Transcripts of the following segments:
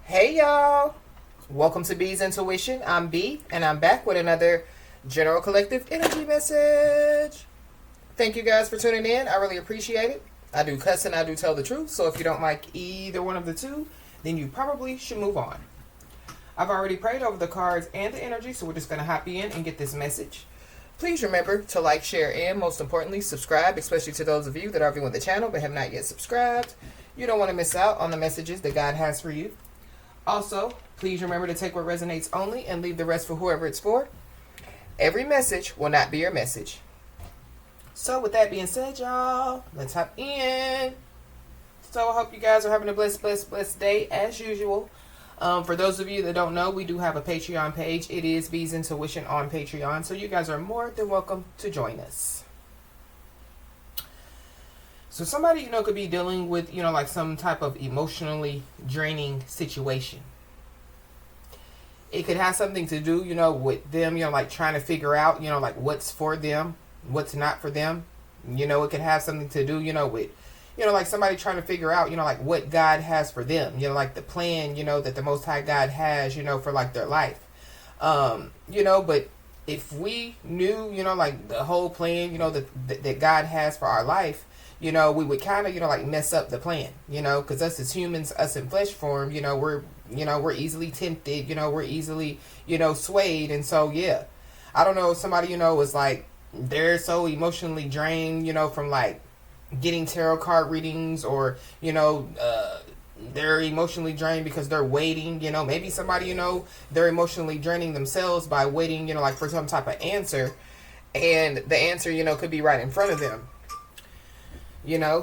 Hey y'all, welcome to B's Intuition. I'm B and I'm back with another general collective energy message. Thank you guys for tuning in. I really appreciate it. I do cuss and I do tell the truth, so if you don't like either one of the two, then you probably should move on. I've already prayed over the cards and the energy, so we're just going to hop in and get this message. Please remember to like, share, and most importantly, subscribe, especially to those of you that are viewing the channel but have not yet subscribed. You don't want to miss out on the messages that God has for you. Also, please remember to take what resonates only and leave the rest for whoever it's for. Every message will not be your message. So with that being said, y'all, let's hop in. So I hope you guys are having a blessed day as usual. For those of you that don't know, we do have a Patreon page. It is B's Intuition on Patreon. So you guys are more than welcome to join us. So somebody, could be dealing with, like some type of emotionally draining situation. It could have something to do, with them, like trying to figure out, like what's for them, what's not for them. It could have something to do, with, like somebody trying to figure out, like what God has for them, like the plan, that the Most High God has, for like their life. But if we knew, like the whole plan, that God has for our life, we would kind of, like mess up the plan, because us as humans, us in flesh form, we're easily tempted, we're easily, swayed. And so, yeah, I don't know, somebody, is like, they're so emotionally drained, from like getting tarot card readings or, they're emotionally drained because they're waiting, maybe somebody, they're emotionally draining themselves by waiting, like for some type of answer, and the answer, could be right in front of them.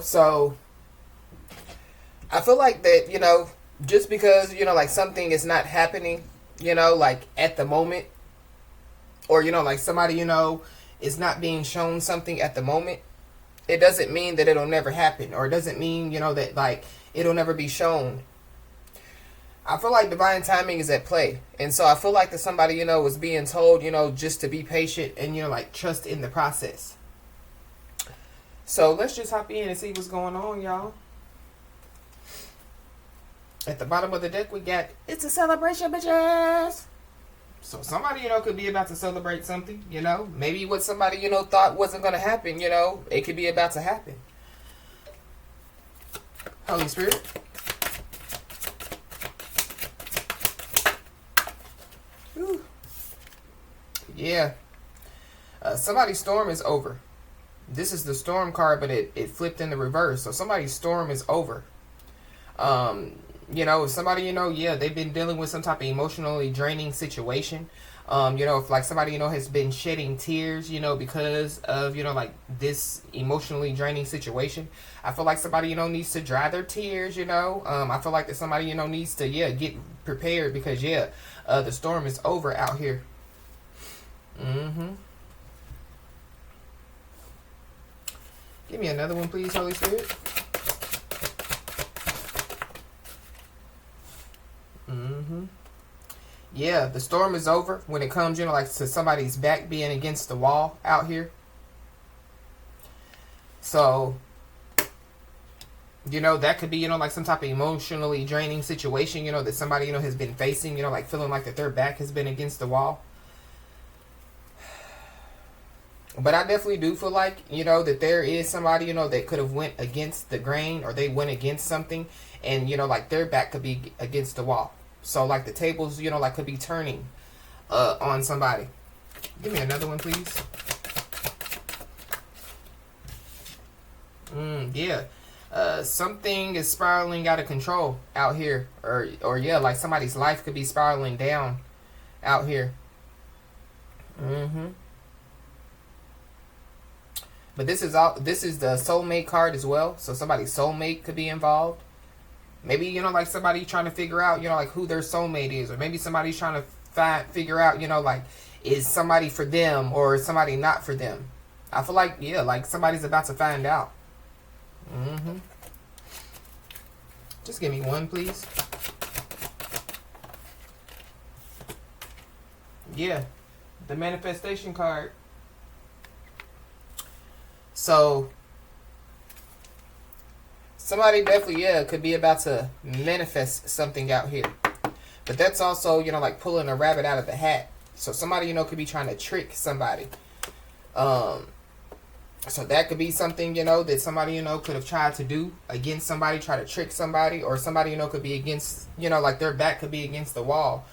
So I feel like that, just because, like something is not happening, like at the moment, or, like somebody, is not being shown something at the moment, it doesn't mean that it'll never happen, or it doesn't mean, that like it'll never be shown. I feel like divine timing is at play. And so I feel like that somebody, was being told, just to be patient and, like trust in the process. So let's just hop in and see what's going on, y'all. At the bottom of the deck, we got, it's a celebration, bitches. So somebody, could be about to celebrate something, Maybe what somebody, thought wasn't going to happen, it could be about to happen. Holy Spirit. Whew. Yeah. Somebody's storm is over. This is the storm card, but it flipped in the reverse. So somebody's storm is over. If somebody, yeah, they've been dealing with some type of emotionally draining situation. If like somebody, has been shedding tears, because of, like this emotionally draining situation. I feel like somebody, needs to dry their tears, I feel like that somebody, needs to, get prepared because, the storm is over out here. Give me another one, please, Holy Spirit. Yeah, the storm is over when it comes, like to somebody's back being against the wall out here. So, that could be, like some type of emotionally draining situation, that somebody, has been facing, like feeling like that their back has been against the wall. But I definitely do feel like, that there is somebody, that could have went against the grain, or they went against something, and, like their back could be against the wall. So, like the tables, like could be turning on somebody. Give me another one, please. Yeah. Something is spiraling out of control out here. Or yeah, like somebody's life could be spiraling down out here. But this is the soulmate card as well. So somebody's soulmate could be involved. Maybe, like somebody trying to figure out, like who their soulmate is. Or maybe somebody's trying to figure out, like is somebody for them or is somebody not for them. I feel like, like somebody's about to find out. Just give me one, please. Yeah. The manifestation card. So somebody definitely, could be about to manifest something out here. But that's also, you know, like pulling a rabbit out of the hat. So somebody, you know, could be trying to trick somebody. So that could be something, you know, that somebody, you know, could have tried to do against somebody, try to trick somebody, or somebody, you know, could be against, you know, like their back could be against the wall,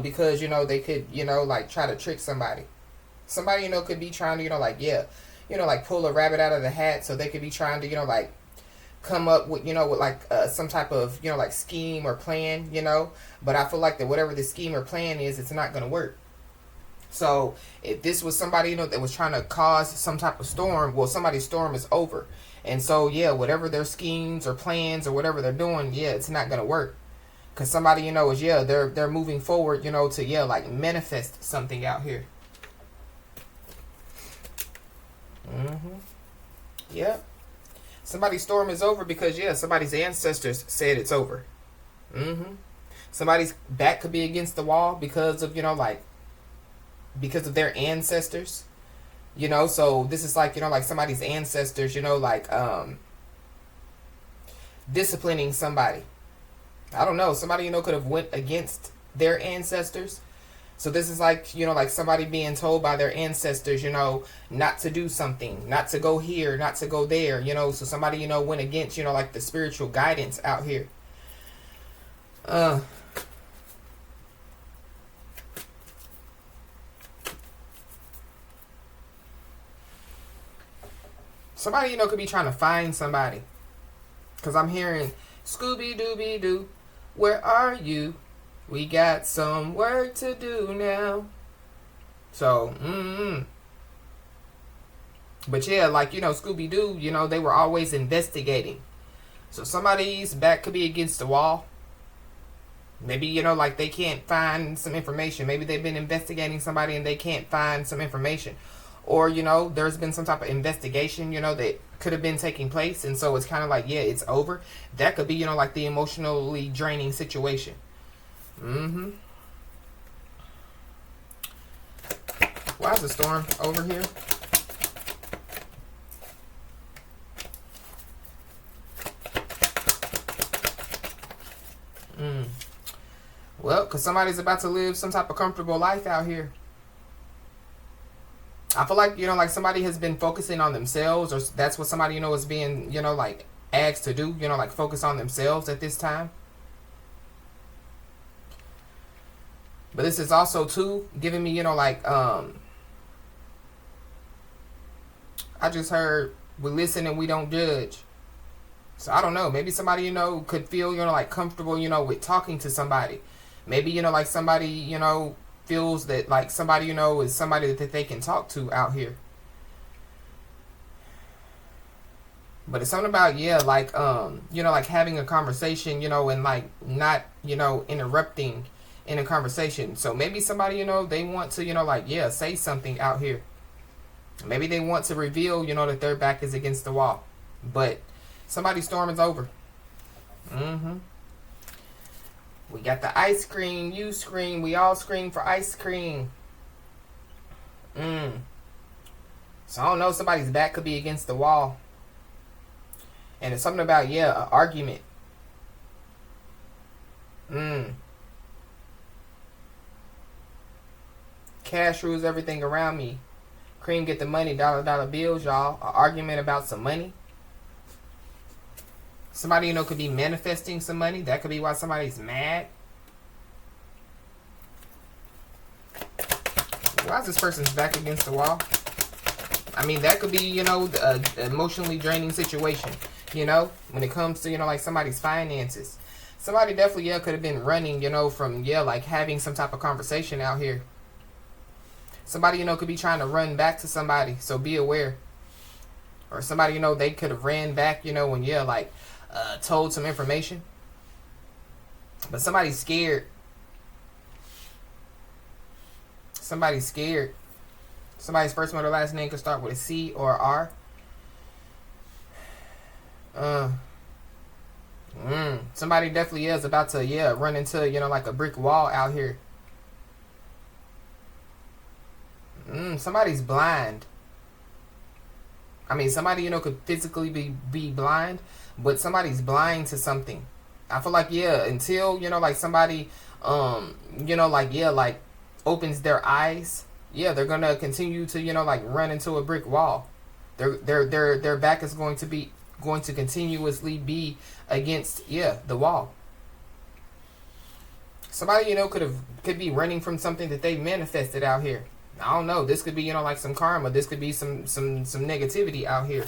because, you know, they could, you know, like try to trick somebody. Somebody, you know, could be trying to, you know, like, yeah, you know, like pull a rabbit out of the hat. So they could be trying to, you know, like come up with, you know, with like some type of, you know, like scheme or plan, you know. But I feel like that whatever the scheme or plan is, it's not going to work. So if this was somebody, you know, that was trying to cause some type of storm, well, somebody's storm is over. And so, yeah, whatever their schemes or plans or whatever they're doing, yeah, it's not going to work. Because somebody, you know, is, yeah, they're moving forward, you know, to, yeah, like manifest something out here. Yep. Somebody's storm is over because, yeah, somebody's ancestors said it's over. Somebody's back could be against the wall because of, you know, like, because of their ancestors, you know. So this is like, you know, like somebody's ancestors, you know, like disciplining somebody. I don't know, somebody, you know, could have went against their ancestors. So this is like, you know, like somebody being told by their ancestors, you know, not to do something, not to go here, not to go there, you know. So somebody, you know, went against, you know, like the spiritual guidance out here. Somebody, you know, could be trying to find somebody. Because I'm hearing, Scooby-Dooby-Doo, where are you? We got some work to do now. So, But yeah, like, you know, Scooby-Doo, you know, they were always investigating. So somebody's back could be against the wall. Maybe, you know, like they can't find some information. Maybe they've been investigating somebody and they can't find some information. Or, you know, there's been some type of investigation, you know, that could have been taking place. And so it's kind of like, yeah, it's over. That could be, you know, like the emotionally draining situation. Why is the storm over here? Well, because somebody's about to live some type of comfortable life out here. I feel like, you know, like somebody has been focusing on themselves, or that's what somebody, you know, is being, you know, like asked to do, you know, like focus on themselves at this time. But this is also, too, giving me, you know, like, I just heard, we listen and we don't judge. So I don't know, maybe somebody, you know, could feel, you know, like comfortable, you know, with talking to somebody. Maybe, you know, like somebody, you know, feels that like somebody, you know, is somebody that they can talk to out here. But it's something about, yeah, like, you know, like having a conversation, you know, and like not, you know, interrupting in a conversation. So maybe somebody, you know, they want to, you know, like, yeah, say something out here. Maybe they want to reveal, you know, that their back is against the wall. But somebody's storm is over. We got the ice cream. You scream. We all scream for ice cream. So I don't know. Somebody's back could be against the wall. And it's something about, yeah, an argument. Cash rules everything around me. Cream get the money. Dollar bills, y'all. An argument about some money. Somebody, you know, could be manifesting some money. That could be why somebody's mad. Why is this person's back against the wall? I mean, that could be, you know, an emotionally draining situation, you know, when it comes to, you know, like somebody's finances. Somebody definitely, yeah, could have been running, you know, from, yeah, like having some type of conversation out here. Somebody, you know, could be trying to run back to somebody, so be aware. Or somebody, you know, they could have ran back, you know, when, yeah, like, told some information. But somebody's scared. Somebody's scared. Somebody's first name or last name could start with a C or R. Somebody definitely is about to, yeah, run into, you know, like a brick wall out here. Somebody's blind. I mean, somebody, you know, could physically be blind, but somebody's blind to something. I feel like, yeah, until, you know, like somebody you know, like, yeah, like opens their eyes, yeah, they're gonna continue to, you know, like run into a brick wall. Their back is going to continuously be against, yeah, the wall. Somebody, you know, could be running from something that they manifested out here. I don't know. This could be, you know, like some karma. This could be some negativity out here.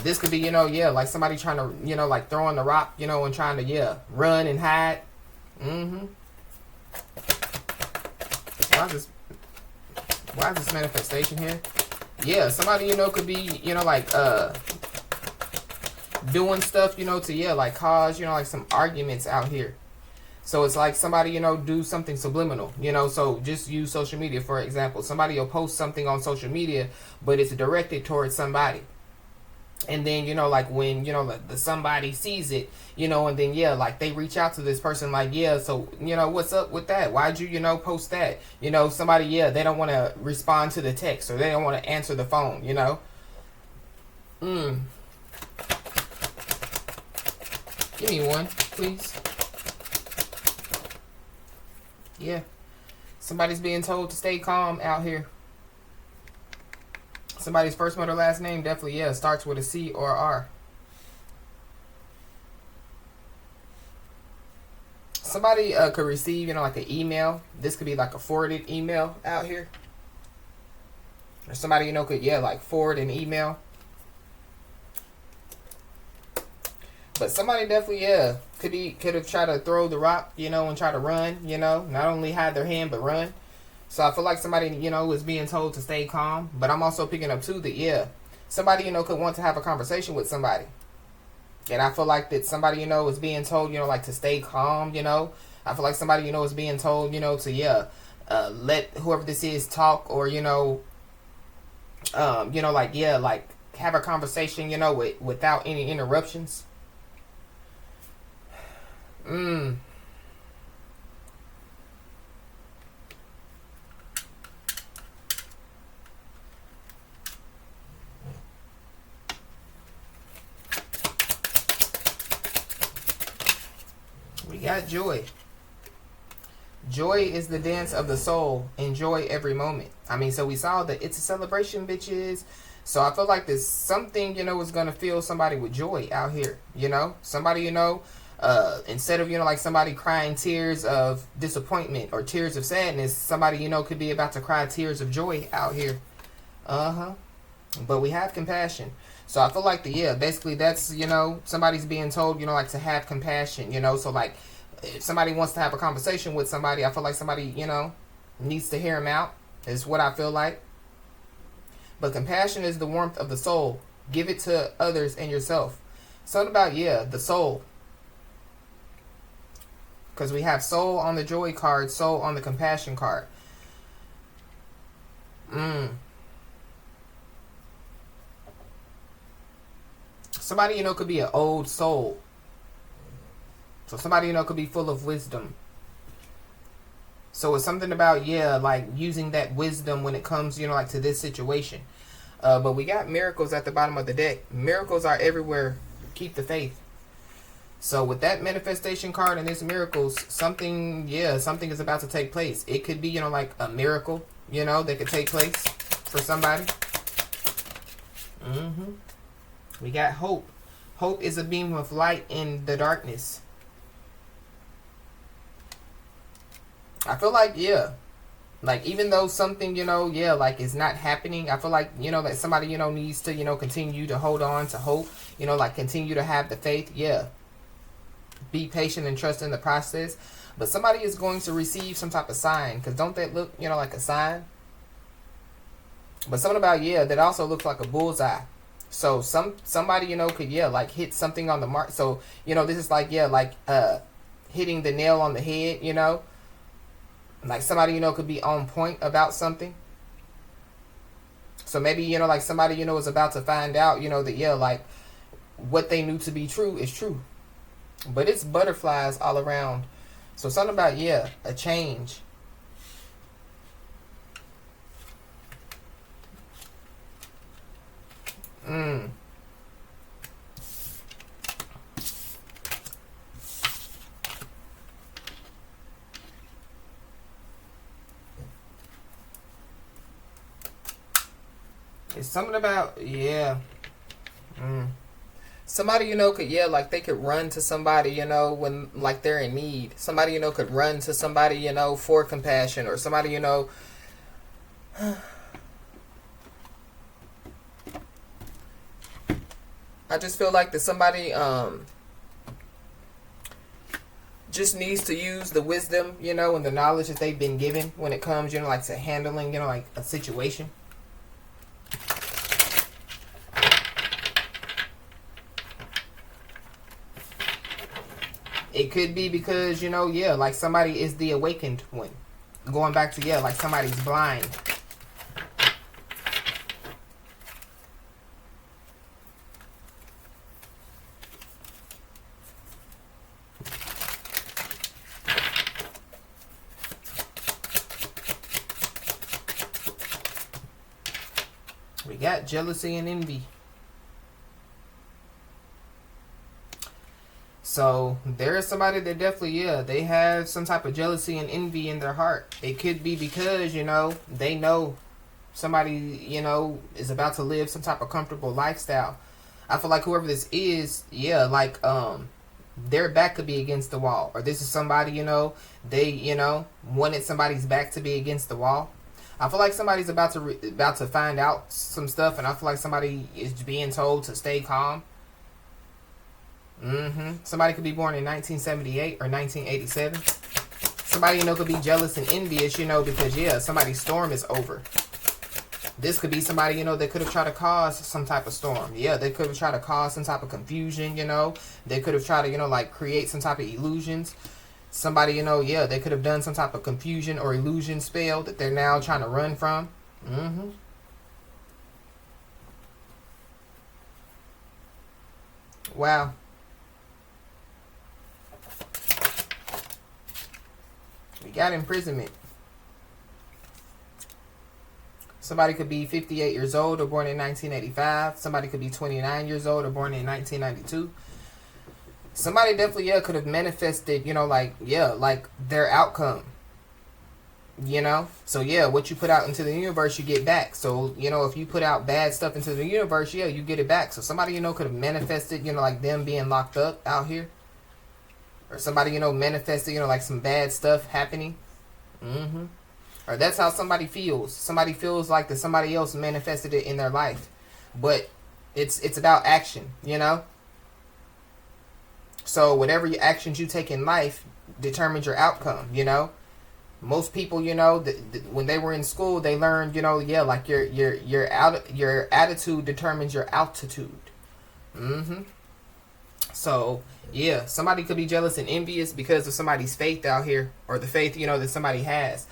This could be, you know, yeah, like somebody trying to, you know, like throwing the rock, you know, and trying to, yeah, run and hide. Why is this manifestation here? Yeah, somebody, you know, could be, you know, like doing stuff, you know, to, yeah, like cause, you know, like some arguments out here. So it's like somebody, you know, do something subliminal, you know. So just use social media for example. Somebody will post something on social media, but it's directed towards somebody. And then, you know, like when, you know, the somebody sees it, you know, and then, yeah, like they reach out to this person like, yeah, so, you know, what's up with that? Why'd you, you know, post that? You know, somebody, yeah, they don't want to respond to the text or they don't want to answer the phone, you know. Give me one, please. Yeah. Somebody's being told to stay calm out here. Somebody's first, middle, last name definitely, yeah, starts with a C or R. Somebody could receive, you know, like an email. This could be like a forwarded email out here. Or somebody, you know, could, yeah, like forward an email. But somebody definitely, yeah, could have tried to throw the rock, you know, and try to run, you know. Not only hide their hand, but run. So I feel like somebody, you know, is being told to stay calm. But I'm also picking up, too, that, yeah, somebody, you know, could want to have a conversation with somebody. And I feel like that somebody, you know, is being told, you know, like to stay calm, you know. I feel like somebody, you know, is being told, you know, to, yeah, let whoever this is talk or, you know, like, yeah, like have a conversation, you know, without any interruptions. We got joy. Joy is the dance of the soul. Enjoy every moment. I mean, so we saw that it's a celebration, bitches. So I feel like there's something, you know, is going to fill somebody with joy out here. You know, somebody, you know, instead of, you know, like somebody crying tears of disappointment or tears of sadness, somebody, you know, could be about to cry tears of joy out here. But we have compassion. So I feel like basically that's, you know, somebody's being told, you know, like to have compassion, you know. So like if somebody wants to have a conversation with somebody, I feel like somebody, you know, needs to hear them out is what I feel like. But compassion is the warmth of the soul. Give it to others and yourself. Something about, the soul. Because we have soul on the joy card, soul on the compassion card. Somebody, you know, could be an old soul. So somebody, you know, could be full of wisdom. So it's something about, like using that wisdom when it comes, you know, like to this situation. But we got miracles at the bottom of the deck. Miracles are everywhere. Keep the faith. So with that manifestation card and this miracles, something is about to take place. It could be, you know, like a miracle, you know, that could take place for somebody. We got hope. Hope is a beam of light in the darkness. I feel like, like even though something, you know, like is not happening, I feel like, you know, that somebody, you know, needs to, you know, continue to hold on to hope, you know, like continue to have the faith. Be patient and trust in the process. But somebody is going to receive some type of sign, because don't that look, you know, like a sign? But something about, that also looks like a bullseye. So somebody, you know, could, like hit something on the mark. So, you know, this is like, like hitting the nail on the head, you know. Like somebody, you know, could be on point about something. So maybe, you know, like somebody, you know, is about to find out, you know, that, like what they knew to be true is true. But it's butterflies all around. So something about, a change. It's something about, yeah. Somebody, could, like they could run to somebody, when like they're in need. Somebody, could run to somebody, for compassion, or somebody, I just feel like that somebody just needs to use the wisdom, and the knowledge that they've been given when it comes, like to handling, like a situation. It could be because, like somebody is the awakened one. Going back to, like somebody's blind. We got jealousy and envy. So there is somebody that definitely, they have some type of jealousy and envy in their heart. It could be because, they know somebody, is about to live some type of comfortable lifestyle. I feel like whoever this is, like, their back could be against the wall. Or this is somebody, they, wanted somebody's back to be against the wall. I feel like somebody's about to find out some stuff, and I feel like somebody is being told to stay calm. Somebody could be born in 1978 or 1987. Somebody, could be jealous and envious, because, somebody's storm is over. This could be somebody, that could have tried to cause some type of storm. Yeah, they could have tried to cause some type of confusion, They could have tried to, like, create some type of illusions. Somebody, they could have done some type of confusion or illusion spell that they're now trying to run from. Wow. We got imprisonment. Somebody could be 58 years old or born in 1985. Somebody could be 29 years old or born in 1992. Somebody definitely, could have manifested, like their outcome. So, what you put out into the universe, you get back. So, if you put out bad stuff into the universe, you get it back. So, somebody, could have manifested, like them being locked up out here. Or somebody, manifested, like some bad stuff happening. Or that's how somebody feels. Somebody feels like that somebody else manifested it in their life. But it's about action, So whatever your actions you take in life determines your outcome, Most people, when they were in school, they learned, like your attitude determines your altitude. So, somebody could be jealous and envious because of somebody's faith out here, or the faith, that somebody has,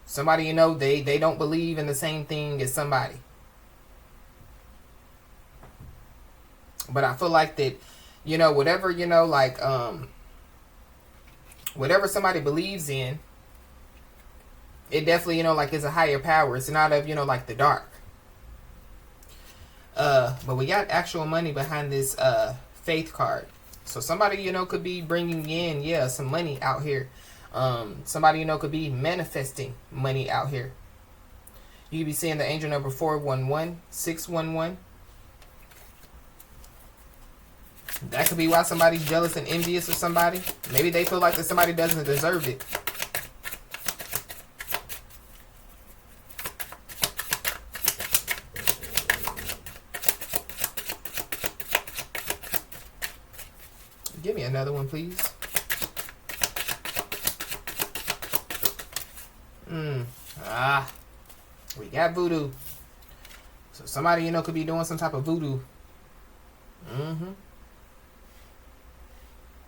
Somebody, they don't believe in the same thing as somebody. But I feel like that, whatever, whatever somebody believes in, it definitely, like is a higher power. It's not of, like the dark. But we got actual money behind this faith card. So somebody, could be bringing in, some money out here. Somebody, could be manifesting money out here. You could be seeing the angel number 411, 611. That could be why somebody's jealous and envious of somebody. Maybe they feel like that somebody doesn't deserve it. Give me another one, please. We got voodoo. So somebody, could be doing some type of voodoo.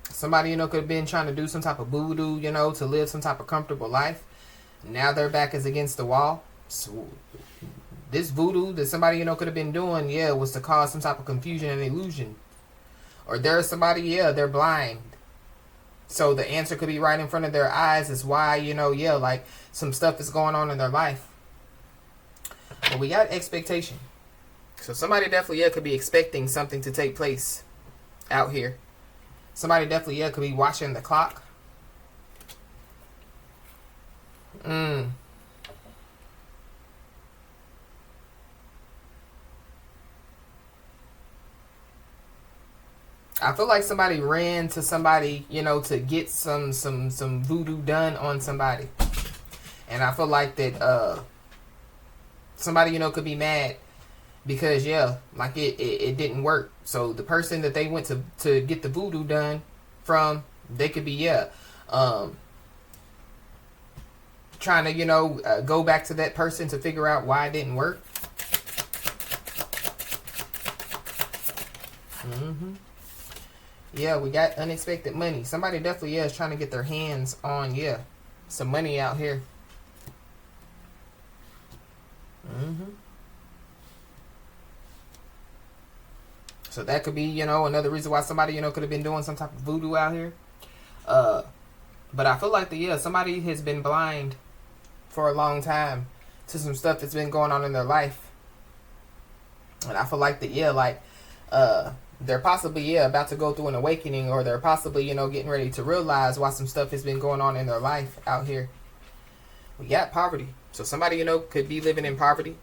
Somebody, could have been trying to do some type of voodoo, to live some type of comfortable life. Now their back is against the wall. So this voodoo that somebody, could have been doing, was to cause some type of confusion and illusion. Or there's somebody, they're blind. So the answer could be right in front of their eyes is why, like some stuff is going on in their life. But we got expectation. So somebody definitely, could be expecting something to take place out here. Somebody definitely, could be watching the clock. I feel like somebody ran to somebody, you know, to get some voodoo done on somebody. And I feel like that somebody, you know, could be mad because, yeah, like it didn't work. So the person that they went to get the voodoo done from, they could be, yeah, trying to, you know, go back to that person to figure out why it didn't work. Yeah, we got unexpected money. Somebody definitely, yeah, is trying to get their hands on, yeah, some money out here. So that could be, you know, another reason why somebody, you know, could have been doing some type of voodoo out here. But I feel like that, yeah, somebody has been blind for a long time to some stuff that's been going on in their life. And I feel like that, yeah, like, they're possibly, yeah, about to go through an awakening, or they're possibly, you know, getting ready to realize why some stuff has been going on in their life out here. We got poverty. So somebody, you know, could be living in poverty.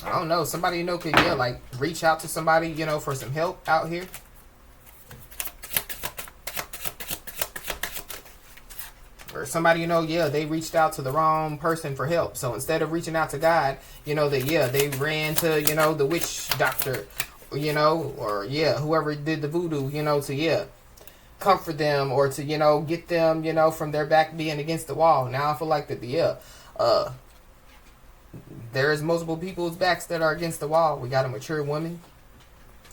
I don't know. Somebody, you know, could, yeah, like, reach out to somebody, you know, for some help out here. Or somebody, you know, yeah, they reached out to the wrong person for help. So instead of reaching out to God, you know, that, yeah, they ran to, you know, the witch doctor, you know, or, yeah, whoever did the voodoo, you know, to, yeah, comfort them, or to, you know, get them, you know, from their back being against the wall. Now I feel like that, yeah, there's multiple people's backs that are against the wall. We got a mature woman.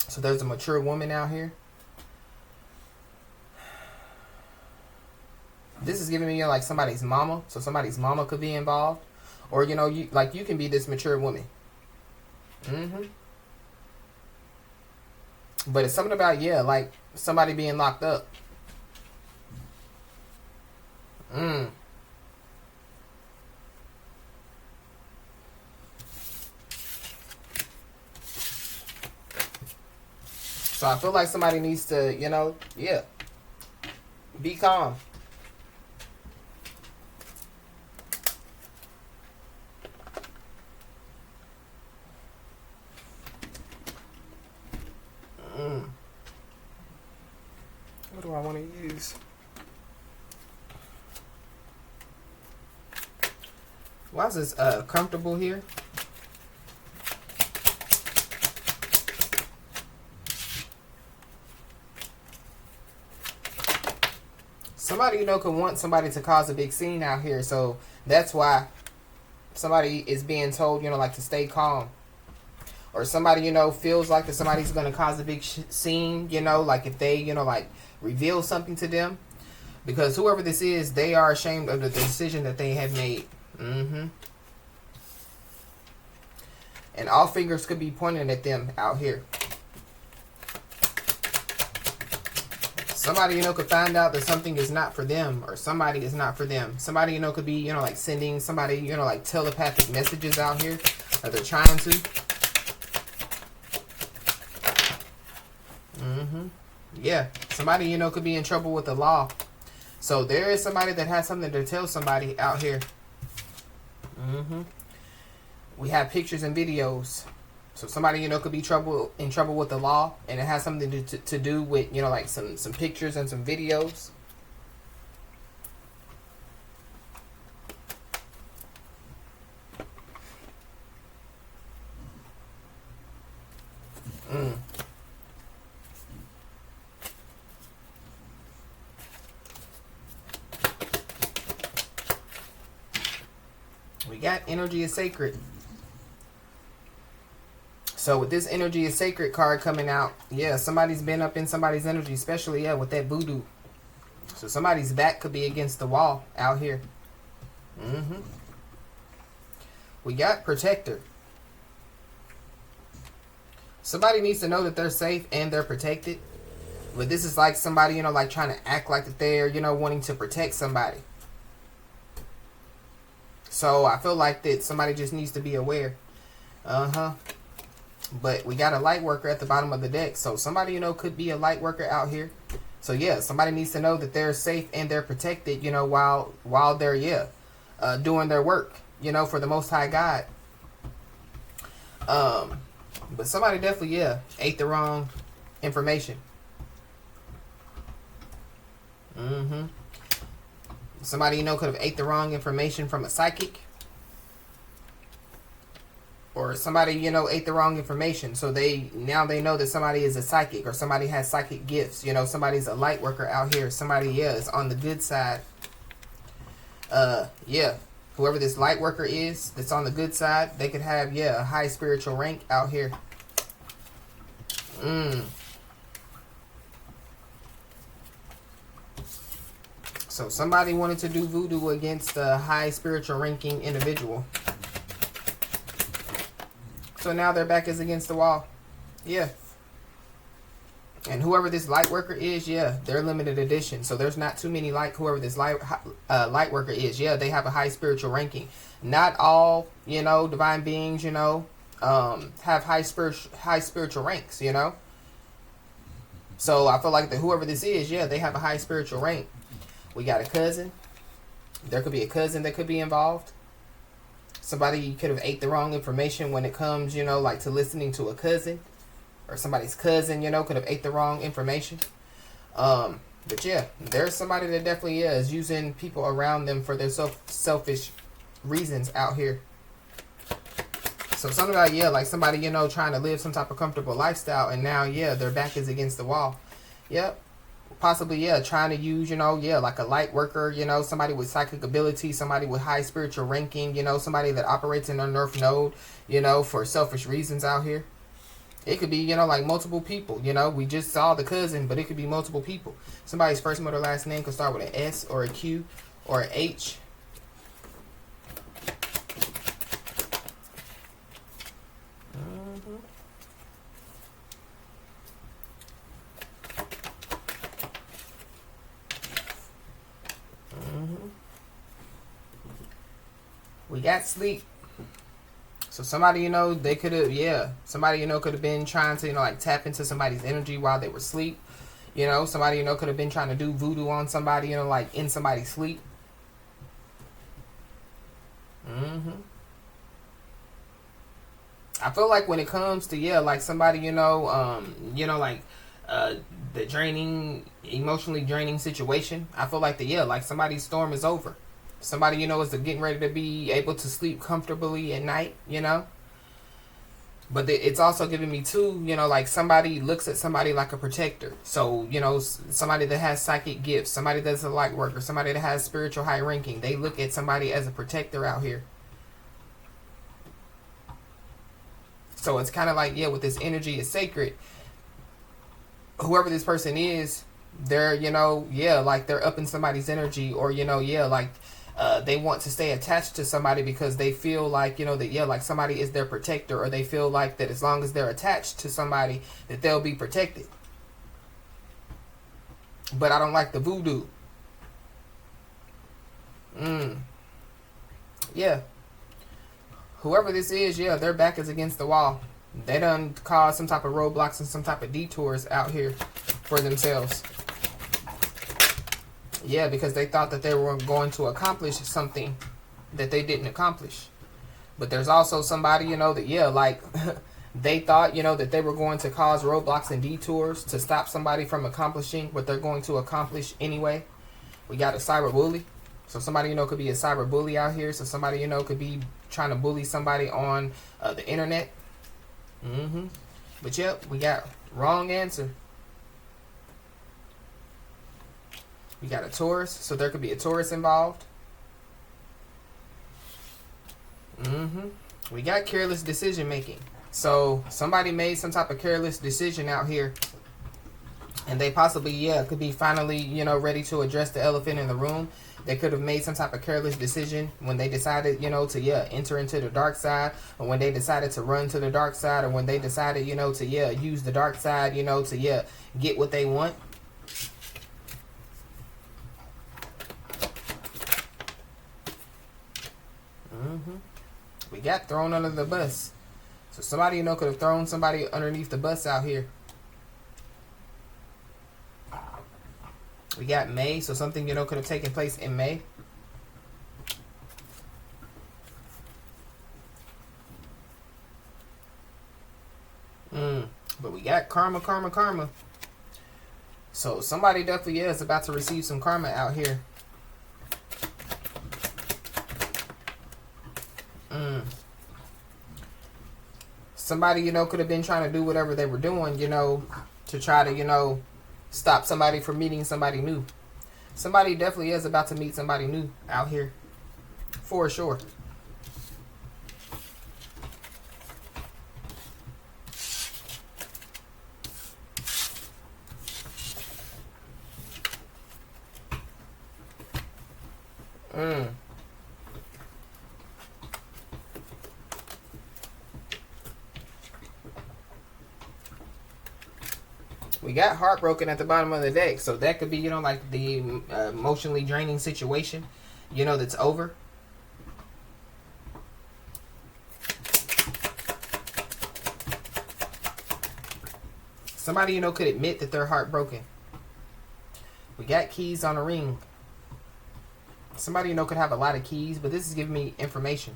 So there's a mature woman out here. This is giving me, you know, like somebody's mama. So somebody's mama could be involved. Or, you know, you can be this mature woman. But it's something about, yeah, like somebody being locked up. So I feel like somebody needs to, you know, yeah, be calm. What do I want to use? Why is this comfortable here? Somebody, you know, could want somebody to cause a big scene out here. So that's why somebody is being told, you know, like to stay calm. Or somebody, you know, feels like that somebody's going to cause a big scene, you know, like if they, you know, like reveal something to them. Because whoever this is, they are ashamed of the decision that they have made. And all fingers could be pointed at them out here. Somebody, you know, could find out that something is not for them, or somebody is not for them. Somebody, you know, could be, you know, like sending somebody, you know, like telepathic messages out here, or they're trying to. Yeah, somebody, you know, could be in trouble with the law. So there is somebody that has something to tell somebody out here. We have pictures and videos. So somebody, you know, could be in trouble with the law, and it has something to do with, you know, like some pictures and some videos. We got energy is sacred. So with this energy is sacred card coming out, yeah, somebody's been up in somebody's energy, especially, yeah, with that voodoo. So somebody's back could be against the wall out here. We got protector. Somebody needs to know that they're safe and they're protected. But this is like somebody, you know, like trying to act like that they're, you know, wanting to protect somebody. So I feel like that somebody just needs to be aware. But we got a light worker at the bottom of the deck. So somebody, you know, could be a light worker out here. So yeah, somebody needs to know that they're safe and they're protected, you know, while they're, yeah, doing their work, you know, for the Most High God. But somebody definitely, yeah, ate the wrong information. Somebody, you know, could have ate the wrong information from a psychic. Or somebody, you know, ate the wrong information. So now they know that somebody is a psychic, or somebody has psychic gifts. You know, somebody's a light worker out here. Somebody, yeah, is on the good side. Yeah. Whoever this light worker is that's on the good side, they could have, yeah, a high spiritual rank out here. So somebody wanted to do voodoo against a high spiritual ranking individual. So now their back is against the wall. Yeah. And whoever this light worker is, yeah, they're limited edition. So there's not too many like whoever this light worker is. Yeah, they have a high spiritual ranking. Not all, you know, divine beings, you know, have high spiritual ranks, you know. So I feel like that whoever this is, yeah, they have a high spiritual rank. We got a cousin. There could be a cousin that could be involved. Somebody could have ate the wrong information when it comes, you know, like to listening to a cousin. Or somebody's cousin, you know, could have ate the wrong information. But yeah, there's somebody that definitely, yeah, is using people around them for their selfish reasons out here. So something about, yeah, like somebody, you know, trying to live some type of comfortable lifestyle, and now, yeah, their back is against the wall. Yep. Possibly, yeah, trying to use, you know, yeah, like a light worker, you know, somebody with psychic ability, somebody with high spiritual ranking, you know, somebody that operates in their North Node, you know, for selfish reasons out here. It could be, you know, like multiple people, you know. We just saw the cousin, but it could be multiple people. Somebody's first, middle, last name could start with an S or a Q or an H. We got sleep. So somebody, you know, they could have, yeah, somebody, you know, could have been trying to, you know, like tap into somebody's energy while they were asleep. You know, somebody, you know, could have been trying to do voodoo on somebody, you know, like in somebody's sleep. I feel like when it comes to, yeah, like somebody, you know, like the draining, emotionally draining situation, I feel like yeah, like somebody's storm is over. Somebody, you know, is getting ready to be able to sleep comfortably at night, you know. But it's also giving me too, you know, like somebody looks at somebody like a protector. So, you know, somebody that has psychic gifts, somebody that's a light worker, somebody that has spiritual high ranking, they look at somebody as a protector out here. So it's kind of like, yeah, with this energy is sacred. Whoever this person is, they're, you know, yeah, like they're up in somebody's energy, or, you know, yeah, like they want to stay attached to somebody because they feel like, you know, that, yeah, like somebody is their protector, or they feel like that as long as they're attached to somebody that they'll be protected. But I don't like the voodoo. Yeah. Whoever this is, yeah, their back is against the wall. They done caused some type of roadblocks and some type of detours out here for themselves. Yeah, because they thought that they were going to accomplish something that they didn't accomplish. But there's also somebody, you know, that, yeah, like they thought, you know, that they were going to cause roadblocks and detours to stop somebody from accomplishing what they're going to accomplish anyway. We got a cyber bully. So somebody, you know, could be a cyber bully out here. So somebody, you know, could be trying to bully somebody on the internet. But yep, we got wrong answer. We got a Taurus, so there could be a Taurus involved. We got careless decision making. So somebody made some type of careless decision out here, and they possibly, yeah, could be finally, you know, ready to address the elephant in the room. They could have made some type of careless decision when they decided, you know, to, yeah, enter into the dark side, or when they decided to run to the dark side, or when they decided, you know, to, yeah, use the dark side, you know, to, yeah, get what they want. We got thrown under the bus. So somebody, you know, could have thrown somebody underneath the bus out here. We got May, so something, you know, could have taken place in May. got karma, karma, karma. So somebody definitely is about to receive some karma out here. Somebody, you know, could have been trying to do whatever they were doing, you know, to try to, you know, stop somebody from meeting somebody new. Somebody definitely is about to meet somebody new out here. For sure. We got heartbroken at the bottom of the deck. So that could be, you know, like the emotionally draining situation, you know, that's over. Somebody, you know, could admit that they're heartbroken. We got keys on a ring. Somebody, you know, could have a lot of keys, but this is giving me information.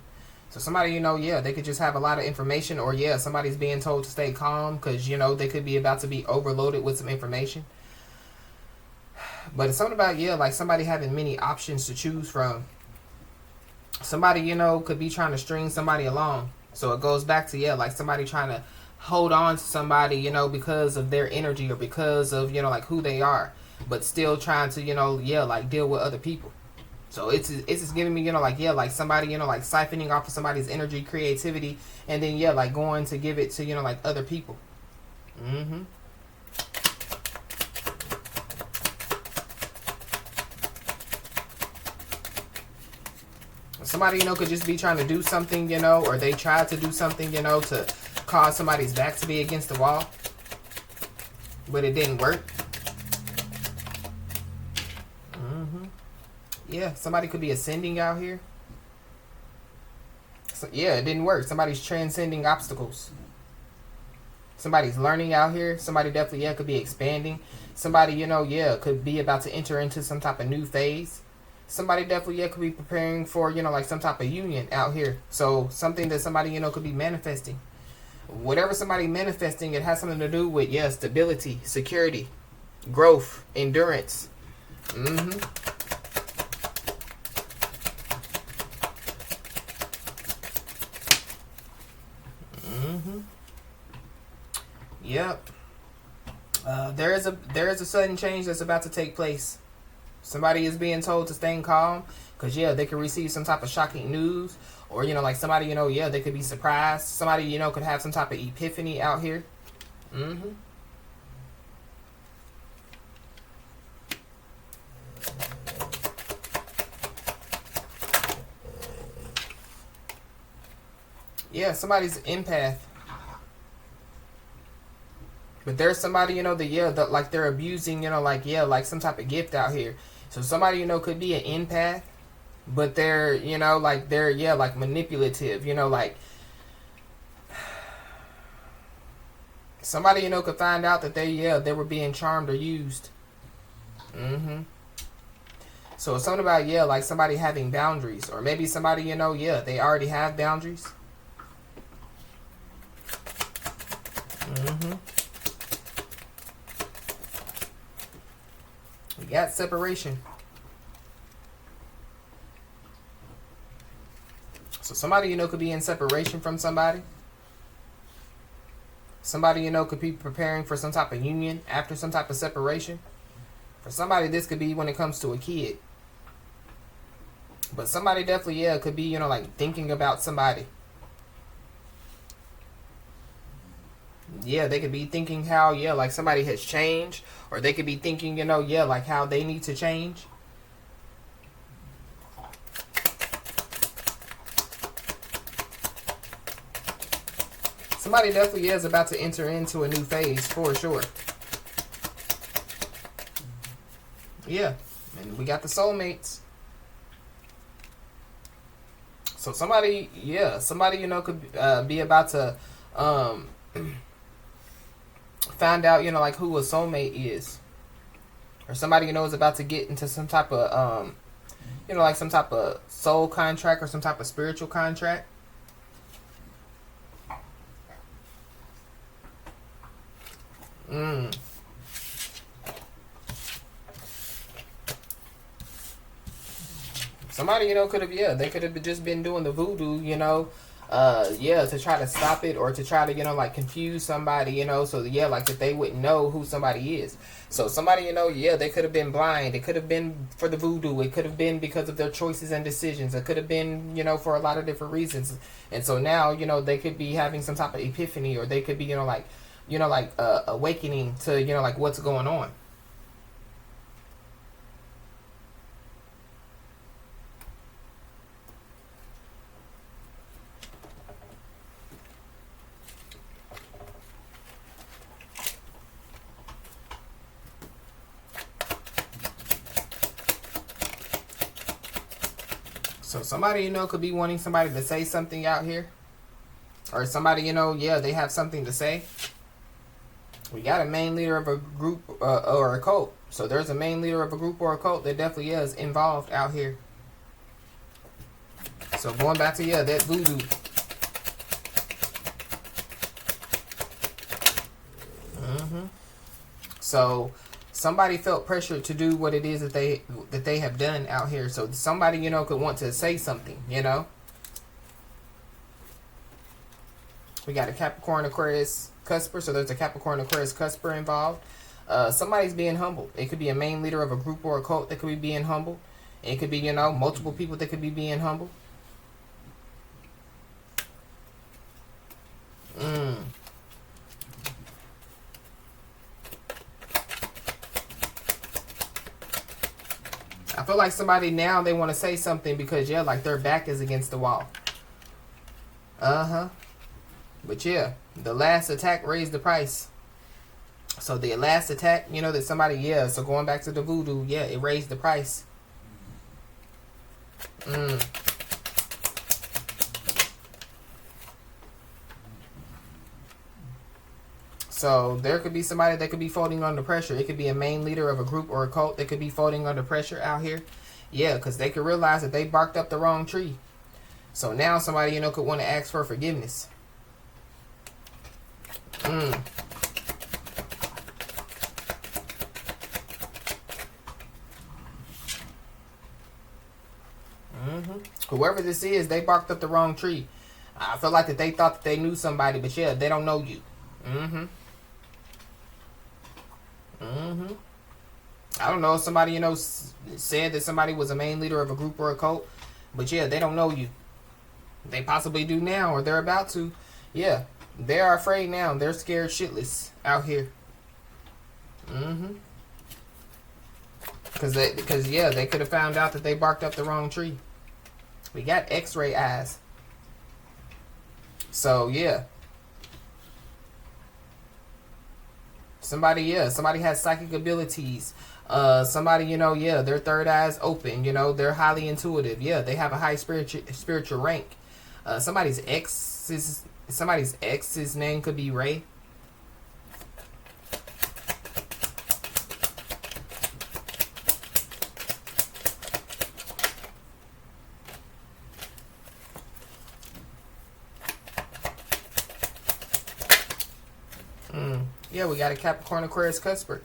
So somebody, you know, yeah, they could just have a lot of information, or yeah, somebody's being told to stay calm because, you know, they could be about to be overloaded with some information. But it's something about, yeah, like somebody having many options to choose from. Somebody, you know, could be trying to string somebody along. So it goes back to, yeah, like somebody trying to hold on to somebody, you know, because of their energy or because of, you know, like who they are, but still trying to, you know, yeah, like deal with other people. So it's just giving me, you know, like, yeah, like somebody, you know, like siphoning off of somebody's energy, creativity, and then, yeah, like going to give it to, you know, like other people. Somebody, you know, could just be trying to do something, you know, or they tried to do something, you know, to cause somebody's back to be against the wall, but it didn't work. Yeah, somebody could be ascending out here. So, yeah, it didn't work. Somebody's transcending obstacles. Somebody's learning out here. Somebody definitely, yeah, could be expanding. Somebody, you know, yeah, could be about to enter into some type of new phase. Somebody definitely, yeah, could be preparing for, you know, like some type of union out here. So something that somebody, you know, could be manifesting. Whatever somebody manifesting, it has something to do with, yeah, stability, security, growth, endurance. Yep. There is a sudden change that's about to take place. Somebody is being told to stay calm because, yeah, they could receive some type of shocking news, or, you know, like somebody, you know, yeah, they could be surprised. Somebody, you know, could have some type of epiphany out here. Yeah, somebody's empath. But there's somebody, you know, that, yeah, that, like they're abusing, you know, like, yeah, like some type of gift out here. So somebody, you know, could be an empath, but they're, you know, like they're, yeah, like manipulative, you know, like somebody, you know, could find out that they were being charmed or used. So it's something about, yeah, like somebody having boundaries, or maybe somebody, you know, yeah, they already have boundaries. We got separation. So somebody, you know, could be in separation from somebody. Somebody, you know, could be preparing for some type of union after some type of separation. For somebody, this could be when it comes to a kid. But somebody definitely, yeah, could be, you know, like thinking about somebody. Yeah, they could be thinking how, yeah, like somebody has changed. Or they could be thinking, you know, yeah, like how they need to change. Somebody definitely is about to enter into a new phase, for sure. Yeah, and we got the soulmates. So somebody, yeah, somebody, you know, could be about to find out, you know, like who a soulmate is. Or somebody, you know, is about to get into some type of, you know, like some type of soul contract or some type of spiritual contract. Mm. Somebody, could have, they could have just been doing the voodoo, to try to stop it or to try to, like confuse somebody, so like that they wouldn't know who somebody is. So somebody, they could have been blind. It could have been for the voodoo. It could have been because of their choices and decisions. It could have been, for a lot of different reasons. And so now, they could be having some type of epiphany, or they could be, awakening to, like what's going on. So somebody, could be wanting somebody to say something out here. Or somebody, they have something to say. We got a main leader of a group or a cult. So there's a main leader of a group or a cult that definitely is involved out here. So going back to, that voodoo. So somebody felt pressured to do what it is that they have done out here. So somebody, could want to say something, We got a Capricorn, Aquarius, Cusper. So there's a Capricorn, Aquarius, Cusper involved. Somebody's being humbled. It could be a main leader of a group or a cult that could be being humbled. It could be, multiple people that could be being humbled. I feel like somebody now, they want to say something because, like their back is against the wall. But the last attack raised the price. So the last attack, that somebody, so going back to the voodoo, it raised the price. So there could be somebody that could be folding under pressure. It could be a main leader of a group or a cult that could be folding under pressure out here. Because they could realize that they barked up the wrong tree. So now somebody, could want to ask for forgiveness. Whoever this is, they barked up the wrong tree. I feel like that they thought that they knew somebody, but they don't know you. I don't know if somebody, said that somebody was a main leader of a group or a cult, but they don't know you. They possibly do now, or they're about to. They are afraid now. They're scared shitless out here. Because they could have found out that they barked up the wrong tree. We got X-ray eyes. So somebody has psychic abilities. Somebody, their third eye is open. They're highly intuitive. They have a high spiritual rank. Somebody's ex's name could be Ray. We got a Capricorn, Aquarius, Cusper.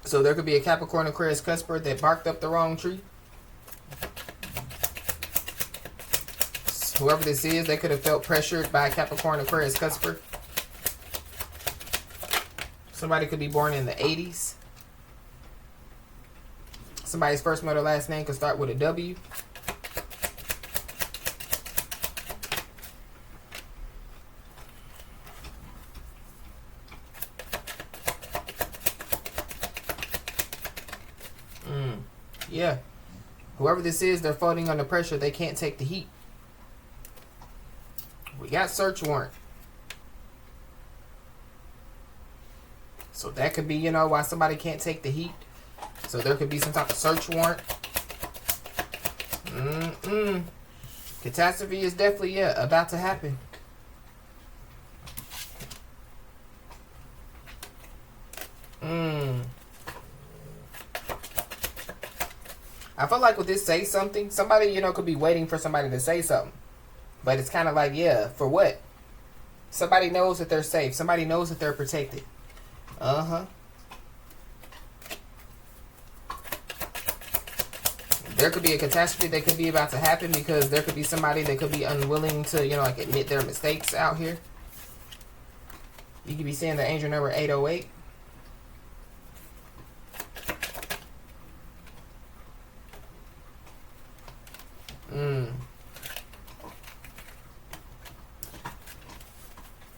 So there could be a Capricorn, Aquarius, Cusper that barked up the wrong tree. Whoever this is, they could have felt pressured by Capricorn, Aquarius, Cusper. Somebody could be born in the 80s. Somebody's first, middle, last name could start with a W. Whoever this is, they're folding under pressure. They can't take the heat. We got search warrant. So that could be, why somebody can't take the heat. So there could be some type of search warrant. Catastrophe is definitely, about to happen. I feel like with this say something, somebody, could be waiting for somebody to say something. But it's kind of like, for what? Somebody knows that they're safe. Somebody knows that they're protected. Uh-huh. There could be a catastrophe that could be about to happen because there could be somebody that could be unwilling to, you know, like admit their mistakes out here. You could be seeing the angel number 808.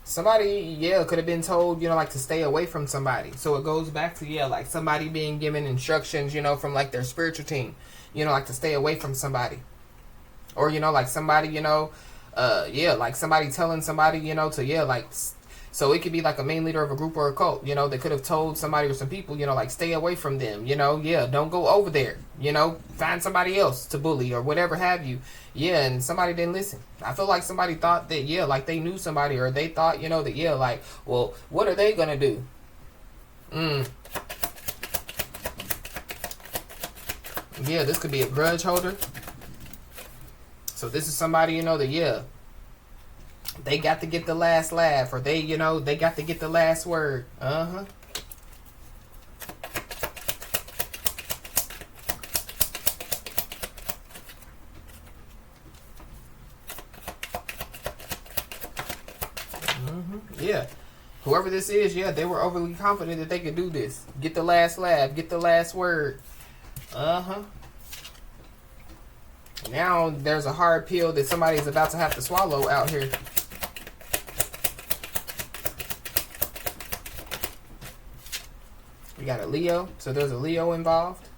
Somebody, yeah, could have been told, you know, like to stay away from somebody. So it goes back to, yeah, like somebody being given instructions, you know, from like their spiritual team, you know, like to stay away from somebody. Or, you know, like somebody, you know, yeah, like somebody telling somebody, you know, to, yeah, like, so it could be like a main leader of a group or a cult, you know, they could have told somebody or some people, you know, like stay away from them, you know, yeah, don't go over there, you know, find somebody else to bully or whatever have you. Yeah, and somebody didn't listen. I feel like somebody thought that, yeah, like they knew somebody, or they thought, you know, that, yeah, like, well, what are they gonna do? Yeah, this could be a grudge holder. So this is somebody, you know, that, yeah, they got to get the last laugh, or they, you know, they got to get the last word. Uh-huh. Yeah. Whoever this is, yeah, they were overly confident that they could do this. Get the last laugh, get the last word. Uh-huh. Now there's a hard pill that somebody's about to have to swallow out here. We got a Leo, so there's a Leo involved.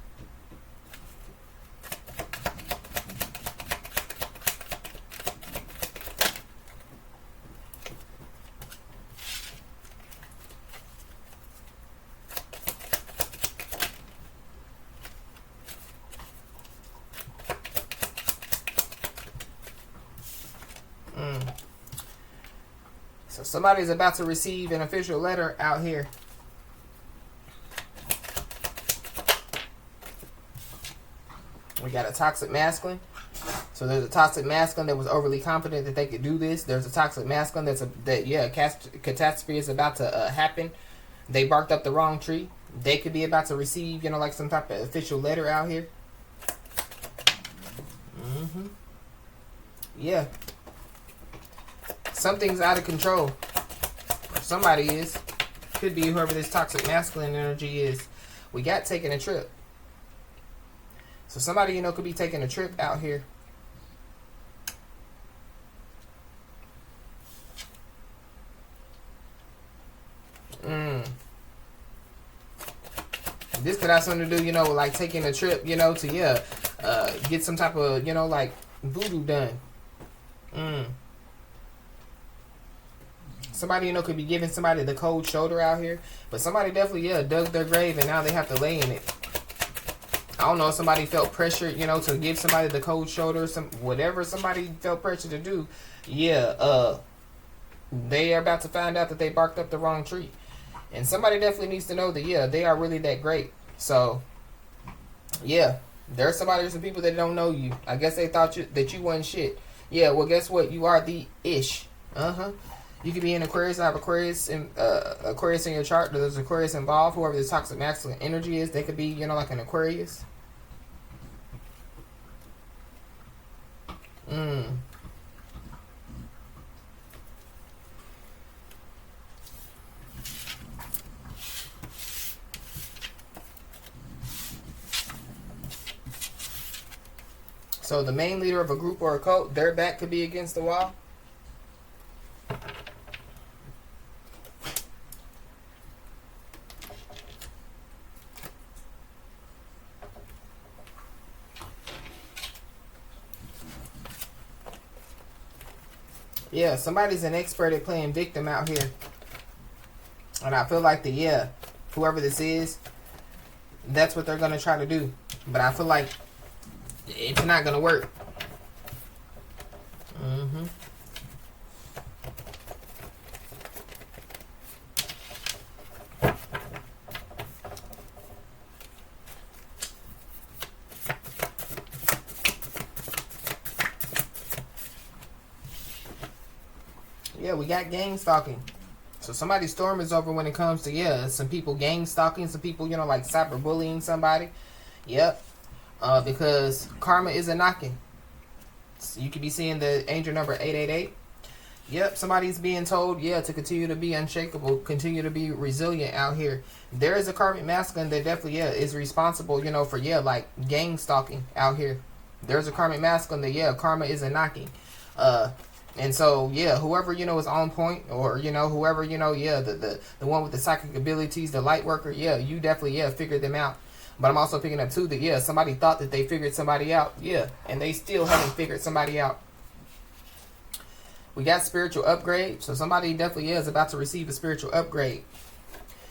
So somebody's about to receive an official letter out here. We got a toxic masculine. So there's a toxic masculine that was overly confident that they could do this. There's a toxic masculine a catastrophe is about to happen. They barked up the wrong tree. They could be about to receive, you know, like some type of official letter out here. Yeah. Something's out of control. Or somebody is. Could be whoever this toxic masculine energy is. We got taking a trip. So somebody, you know, could be taking a trip out here. This could have something to do, you know, with like taking a trip, you know, to, get some type of, you know, like voodoo done. Somebody, you know, could be giving somebody the cold shoulder out here. But somebody definitely, yeah, dug their grave and now they have to lay in it. I don't know if somebody felt pressured, you know, to give somebody the cold shoulder, whatever somebody felt pressure to do. Yeah, they are about to find out that they barked up the wrong tree. And somebody definitely needs to know that, yeah, they are really that great. So, yeah, there's some people that don't know you. I guess they thought that you wasn't shit. Yeah, well, guess what? You are the ish. You could be in Aquarius. I have Aquarius in your chart. There's Aquarius involved. Whoever the toxic masculine energy is, they could be, you know, like an Aquarius. So the main leader of a group or a cult, their back could be against the wall. Yeah, somebody's an expert at playing victim out here. And I feel like whoever this is, that's what they're going to try to do. But I feel like it's not going to work. Yeah, we got Gangstalking. So somebody's storm is over when it comes to, yeah, some people gang stalking, some people, you know, like cyberbullying somebody. Yep. Because karma is a knocking. So you could be seeing the angel number 888. Yep, somebody's being told, yeah, to continue to be unshakable, continue to be resilient out here. There is a karmic masculine that definitely, yeah, is responsible, you know, for, yeah, like gang stalking out here. There's a karmic masculine that, yeah, karma is a knocking. And so, yeah, whoever, you know, is on point, or, you know, whoever, you know, yeah, the one with the psychic abilities, the light worker, yeah, you definitely, yeah, figured them out. But I'm also picking up, too, that, yeah, somebody thought that they figured somebody out, yeah, and they still haven't figured somebody out. We got spiritual upgrade, so somebody definitely is about to receive a spiritual upgrade.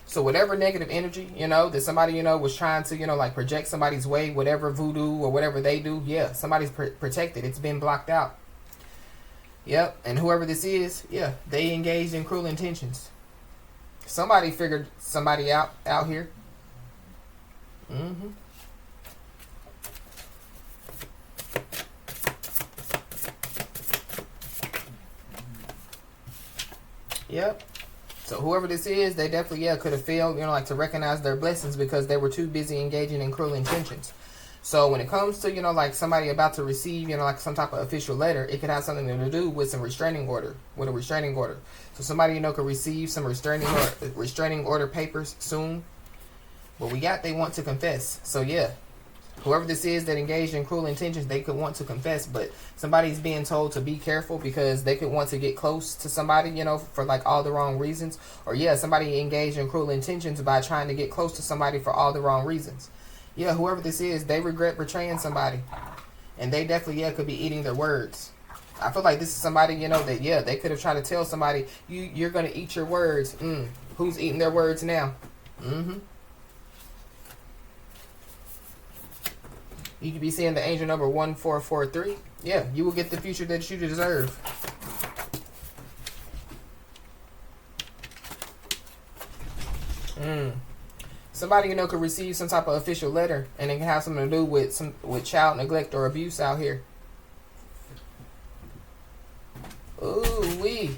So whatever negative energy, you know, that somebody, you know, was trying to, you know, like project somebody's way, whatever voodoo or whatever they do, yeah, somebody's protected. It's been blocked out. Yep, and whoever this is, yeah, they engaged in cruel intentions. Somebody figured somebody out here. Yep. So whoever this is, they definitely, yeah, could have failed, you know, like to recognize their blessings because they were too busy engaging in cruel intentions. So when it comes to, you know, like somebody about to receive, you know, like some type of official letter, it could have something to do with some restraining order, with a restraining order. So somebody, you know, could receive some restraining order papers soon. But we got, they want to confess. So yeah, whoever this is that engaged in cruel intentions, they could want to confess, but somebody's being told to be careful because they could want to get close to somebody, you know, for like all the wrong reasons. Or yeah, somebody engaged in cruel intentions by trying to get close to somebody for all the wrong reasons. Yeah, whoever this is, they regret betraying somebody. And they definitely, yeah, could be eating their words. I feel like this is somebody, you know, that, yeah, they could have tried to tell somebody, you're going to eat your words. Who's eating their words now? You could be seeing the angel number 1443. Yeah, you will get the future that you deserve. Somebody, you know, could receive some type of official letter, and it can have something to do with child neglect or abuse out here. Ooh wee.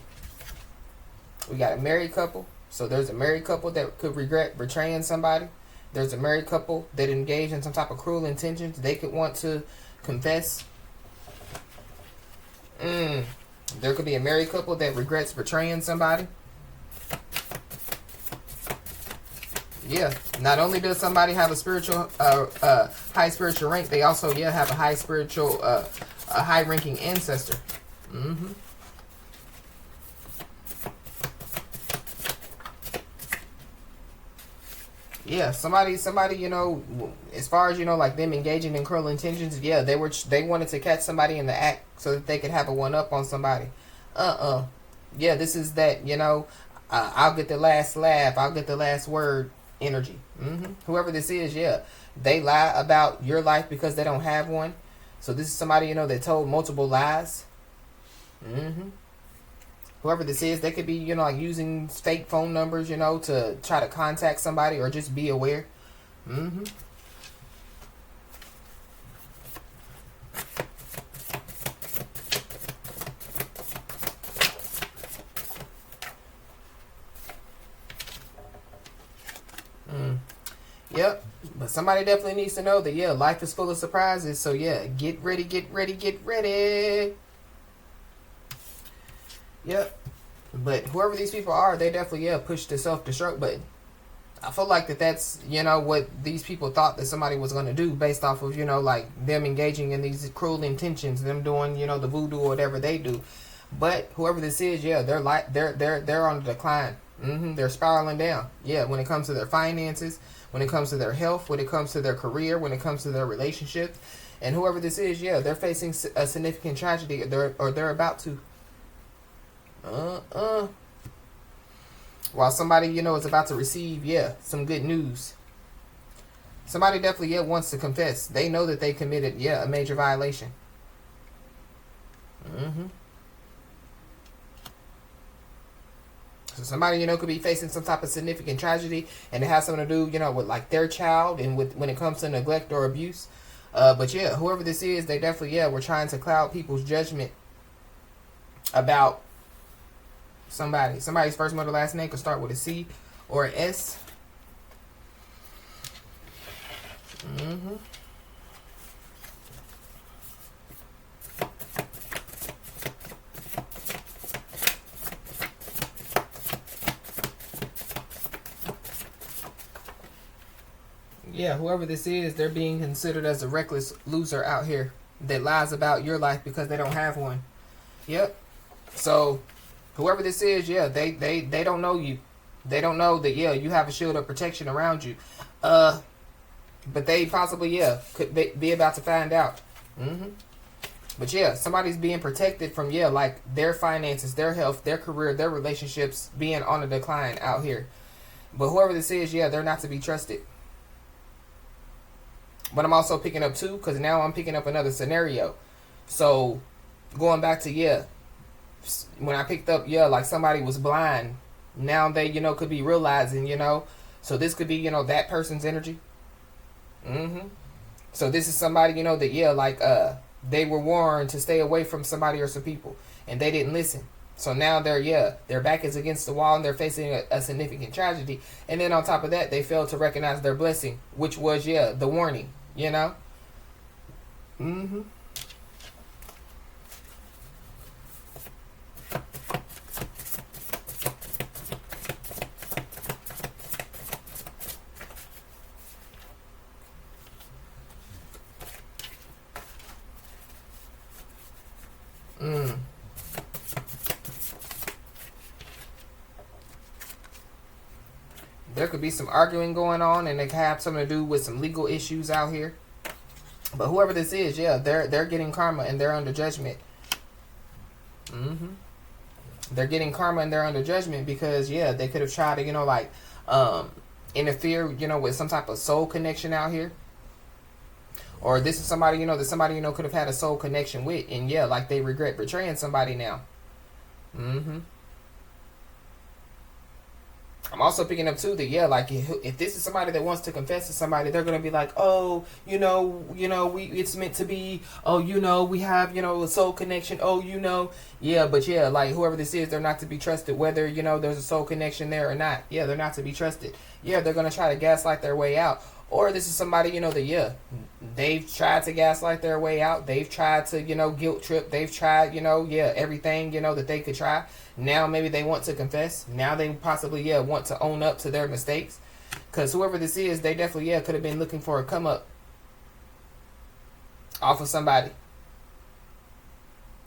We got a married couple. So there's a married couple that could regret betraying somebody. There's a married couple that engage in some type of cruel intentions. They could want to confess. There could be a married couple that regrets betraying somebody. Yeah, not only does somebody have a spiritual, high spiritual rank, they also, yeah, have a high spiritual, a high ranking ancestor. Yeah, somebody, you know, as far as, you know, like them engaging in cruel intentions, yeah, they wanted to catch somebody in the act so that they could have a one-up on somebody. Yeah, this is that, you know, I'll get the last laugh, I'll get the last word energy. Whoever this is, yeah, they lie about your life because they don't have one. So this is somebody, you know, that told multiple lies. Whoever this is, they could be, you know, like using fake phone numbers, you know, to try to contact somebody or just be aware. Yep. But somebody definitely needs to know that, yeah, life is full of surprises. So, yeah, get ready, get ready, get ready. Yep. But whoever these people are, they definitely, yeah, push the self-destruct button. I feel like that's, you know, what these people thought that somebody was going to do based off of, you know, like them engaging in these cruel intentions, them doing, you know, the voodoo or whatever they do. But whoever this is, yeah, they're on the decline. They're spiraling down. Yeah, when it comes to their finances, when it comes to their health, when it comes to their career, when it comes to their relationships. And whoever this is, yeah, they're facing a significant tragedy, or they're about to. While somebody, you know, is about to receive, yeah, some good news. Somebody definitely, yeah, wants to confess. They know that they committed, yeah, a major violation. So somebody, you know, could be facing some type of significant tragedy, and it has something to do, you know, with like their child and with when it comes to neglect or abuse. But yeah, whoever this is, they definitely, yeah, were trying to cloud people's judgment about Somebody's first mother last name could start with a C or an S. Yeah, whoever this is, they're being considered as a reckless loser out here that lies about your life because they don't have one. Yep. So, whoever this is, yeah, they don't know you. They don't know that, yeah, you have a shield of protection around you. But they possibly, yeah, could be about to find out. But yeah, somebody's being protected from, yeah, like their finances, their health, their career, their relationships being on a decline out here. But whoever this is, yeah, they're not to be trusted. But I'm also picking up two, because now I'm picking up another scenario. So, going back to, yeah, when I picked up, yeah, like somebody was blind. Now they, you know, could be realizing, you know. So this could be, you know, that person's energy. So this is somebody, you know, that, yeah, like, they were warned to stay away from somebody or some people. And they didn't listen. So now they're, yeah, their back is against the wall and they're facing a significant tragedy. And then on top of that, they failed to recognize their blessing, which was, yeah, the warning, you know? There could be some arguing going on, and it could have something to do with some legal issues out here. But whoever this is, yeah, they're getting karma and they're under judgment. They're getting karma and they're under judgment because, yeah, they could have tried to, you know, like, interfere, you know, with some type of soul connection out here. Or this is somebody, you know, that somebody, you know, could have had a soul connection with. And, yeah, like they regret betraying somebody now. I'm also picking up too that, yeah, like if this is somebody that wants to confess to somebody, they're gonna be like, oh, you know, it's meant to be. Oh, you know, we have, you know, a soul connection. Oh, you know, yeah, but yeah, like whoever this is, they're not to be trusted. Whether, you know, there's a soul connection there or not, yeah, they're not to be trusted. Yeah, they're gonna try to gaslight their way out. Or this is somebody, you know, that, yeah, they've tried to gaslight their way out. They've tried to, you know, guilt trip. They've tried, you know, yeah, everything, you know, that they could try. Now maybe they want to confess. Now they possibly, yeah, want to own up to their mistakes. Because whoever this is, they definitely, yeah, could have been looking for a come up off of somebody.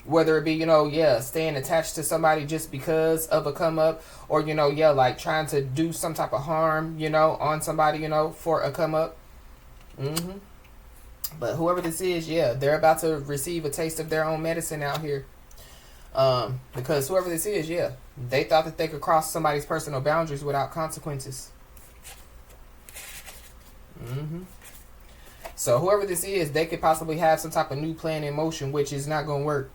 Whether it be, you know, yeah, staying attached to somebody just because of a come up, or, you know, yeah, like trying to do some type of harm, you know, on somebody, you know, for a come up. But whoever this is, yeah, they're about to receive a taste of their own medicine out here. Because whoever this is, yeah, they thought that they could cross somebody's personal boundaries without consequences. So whoever this is, they could possibly have some type of new plan in motion, which is not going to work.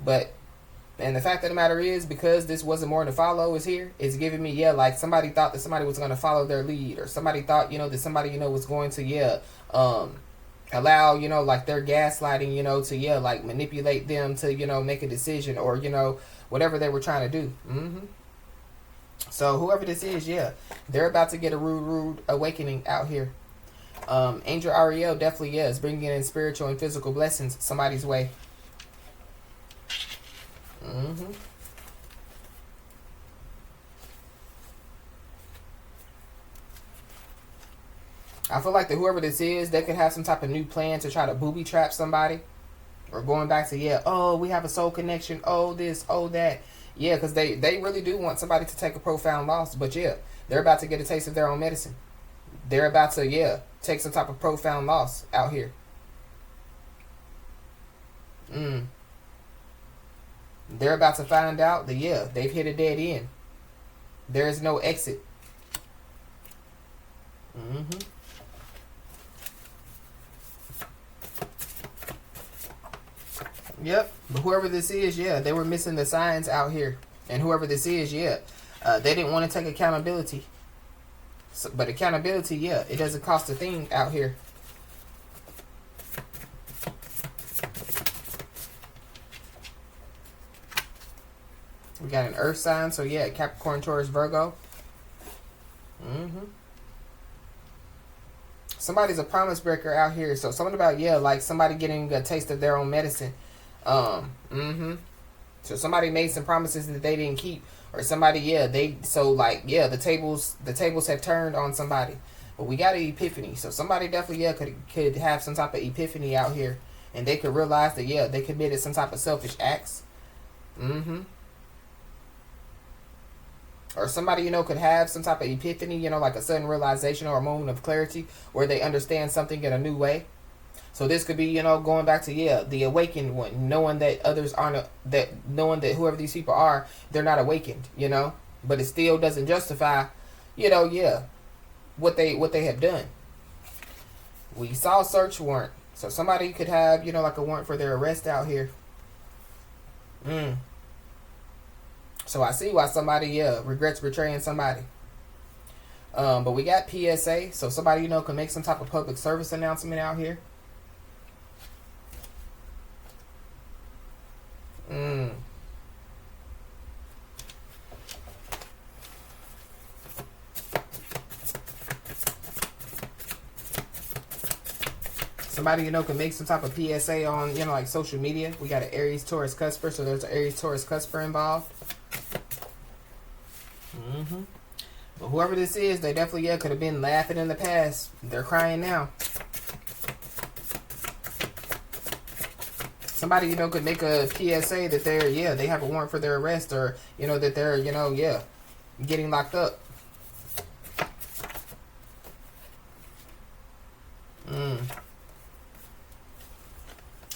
But, and the fact of the matter is, because this wasn't more to follow is here, it's giving me, yeah, like somebody thought that somebody was going to follow their lead, or somebody thought, you know, that somebody, you know, was going to, yeah, allow, you know, like their gaslighting, you know, to, yeah, like manipulate them to, you know, make a decision, or, you know, whatever they were trying to do. So whoever this is, yeah, they're about to get a rude awakening out here. Angel Ariel definitely, yeah, is bringing in spiritual and physical blessings somebody's way. I feel like that whoever this is, they could have some type of new plan to try to booby trap somebody. Or going back to, yeah, oh, we have a soul connection, oh this, oh that. Yeah, because they really do want somebody to take a profound loss. But yeah, they're about to get a taste of their own medicine. They're about to, yeah, take some type of profound loss out here. They're about to find out that, yeah, they've hit a dead end. There is no exit. Yep. But whoever this is, yeah, they were missing the signs out here. And whoever this is, yeah, they didn't want to take accountability. So, but accountability, yeah, it doesn't cost a thing out here. We got an earth sign, so yeah, Capricorn, Taurus, Virgo. Somebody's a promise breaker out here. So something about, yeah, like somebody getting a taste of their own medicine. So somebody made some promises that they didn't keep. Or somebody, yeah, the tables have turned on somebody. But we got an epiphany. So somebody definitely, yeah, could have some type of epiphany out here. And they could realize that, yeah, they committed some type of selfish acts. Or somebody, you know, could have some type of epiphany, you know, like a sudden realization or a moment of clarity where they understand something in a new way. So this could be, you know, going back to, yeah, the awakened one, knowing that others aren't, knowing that whoever these people are, they're not awakened, you know, but it still doesn't justify, you know, yeah, what they have done. We saw search warrant. So somebody could have, you know, like a warrant for their arrest out here. So I see why somebody, yeah, regrets betraying somebody. But we got PSA. So somebody, you know, can make some type of public service announcement out here. Somebody, you know, can make some type of PSA on, you know, like social media. We got an Aries, Taurus, Cusper. So there's an Aries, Taurus, Cusper involved. But whoever this is, they definitely, yeah, could have been laughing in the past. They're crying now. Somebody, you know, could make a PSA that they're, yeah, they have a warrant for their arrest, or, you know, that they're, you know, yeah, getting locked up.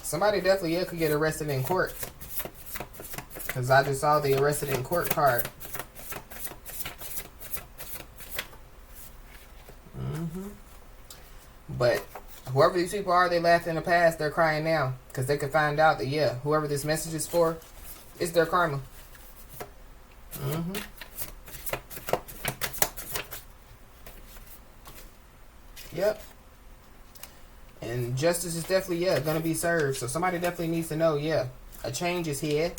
Somebody definitely, yeah, could get arrested in court. Because I just saw the arrested in court card. But whoever these people are, they laughed in the past, they're crying now. Because they could find out that, yeah, whoever this message is for, it's their karma. Yep. And justice is definitely, yeah, going to be served. So somebody definitely needs to know, yeah, a change is here.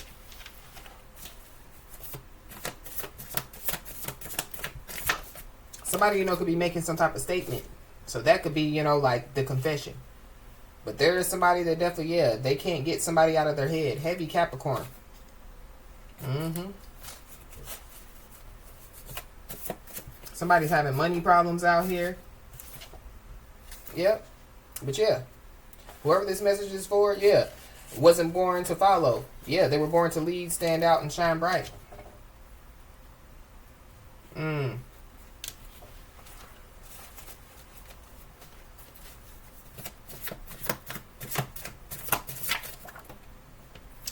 Somebody, you know, could be making some type of statement. So that could be, you know, like the confession. But there is somebody that definitely, yeah, they can't get somebody out of their head. Heavy Capricorn. Somebody's having money problems out here. Yep. But yeah, whoever this message is for, yeah, wasn't born to follow. Yeah, they were born to lead, stand out, and shine bright.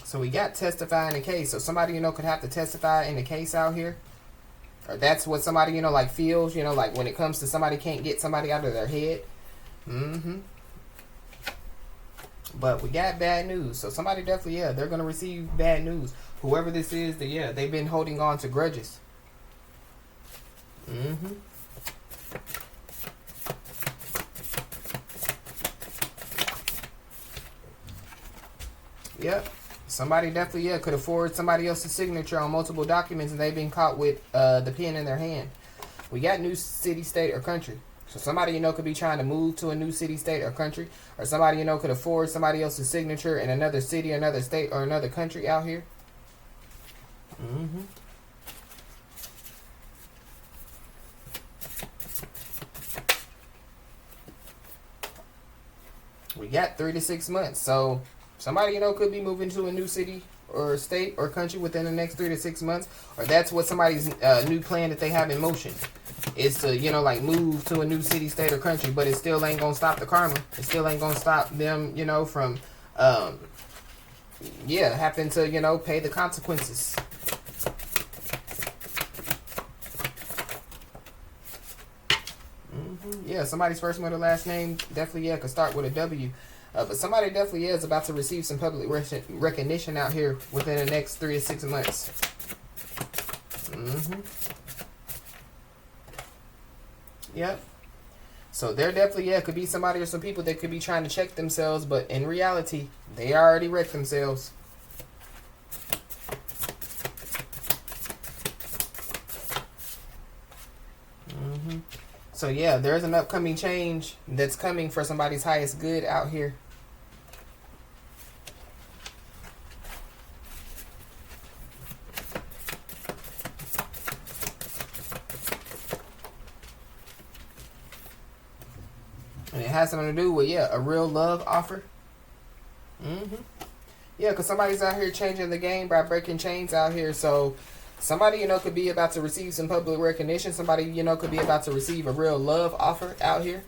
So we got testify in the case. So somebody, you know, could have to testify in the case out here. Or that's what somebody, you know, like feels, you know, like when it comes to somebody can't get somebody out of their head. But we got bad news. So somebody definitely, yeah, they're going to receive bad news. Whoever this is, that, yeah, they've been holding on to grudges. Yep. Somebody definitely, yeah, could afford somebody else's signature on multiple documents, and they've been caught with the pen in their hand. We got new city, state, or country. So somebody, you know, could be trying to move to a new city, state, or country. Or somebody, you know, could afford somebody else's signature in another city, another state, or another country out here. We got 3 to 6 months. So somebody, you know, could be moving to a new city or state or country within the next 3 to 6 months. Or that's what somebody's new plan that they have in motion is to, you know, like move to a new city, state, or country. But it still ain't going to stop the karma. It still ain't going to stop them, you know, from, yeah, having to, you know, pay the consequences. Yeah, somebody's first, middle, last name definitely, yeah, could start with a W. But somebody definitely is about to receive some public recognition out here within the next 3 to 6 months. Yep. So there definitely, yeah, could be somebody or some people that could be trying to check themselves, but in reality, they already wrecked themselves. So yeah, there's an upcoming change that's coming for somebody's highest good out here. And it has something to do with, yeah, a real love offer. Yeah, because somebody's out here changing the game by breaking chains out here. So somebody, you know, could be about to receive some public recognition. Somebody, you know, could be about to receive a real love offer out here.